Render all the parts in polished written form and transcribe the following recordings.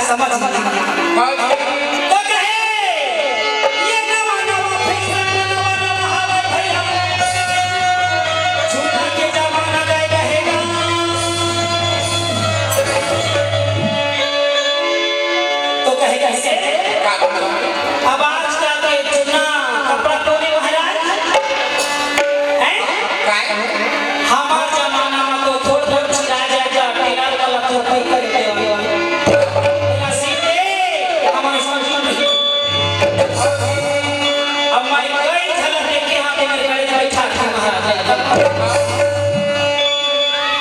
समझ तो कहे ये नवा नवा फैशन नवा नवा हवा भैया झूठा के जमाना गए रहेगा तो कहे कैसे अब आज का के चुना कपड़ा टोली महाराज हैं हमार जमाना में तो थोड़ थोड़ छिड़ा जाएगा टेलर वाला तो कोई करके सीधे हमारे संस्कृत नहीं अब मैं कई झलक देखे यहाँ पे मेरे गाड़ी बैठा था महाराज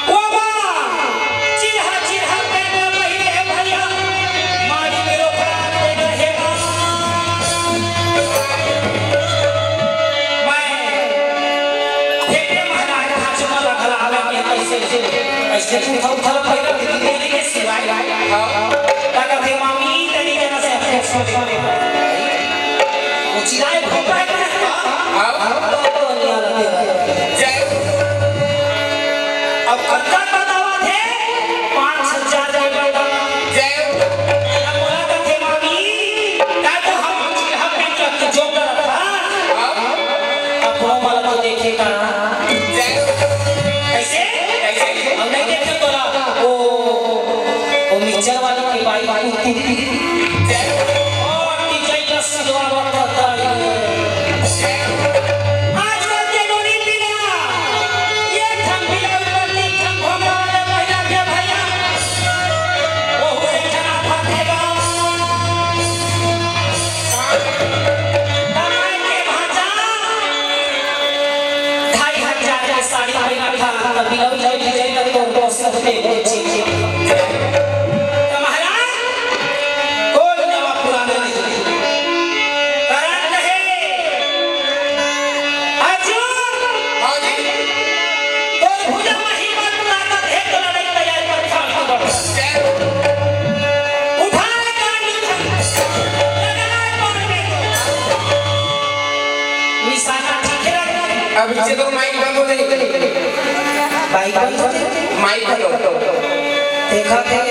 वो माँ चिढ़ा चिढ़ा पे बोल रही है भैया मारी मेरो प्राण दे रहेगा मैं देखे महाराज हाथ में रखला हवा के ऐसे उठा उठा पैदा देने के सिवाय ताकि भाई मामी तरीके से सोने वो चिराए भोपा है अब कत्ता बतावा थे 5,000 के अब बोला था थे मामी ताकि हम पे जो कर रहा अब वो वाला तो देखेगा कैसे हम नहीं देखे तो वो मिक्सचर वाली की बाई और डीजे का सिलवा करता है आज रात के डोरी पीना ये थम बिला बल्ली थम भोगा भैया के भैया वो हुए जना फटेगा कमाई के भाजा 2,500 की साड़ी पहना था बिला डीजे का तो सब पे बेची अब इससे तो माइक बंद हो गई बाइक बंद हो गई माइक बंद हो देखा थे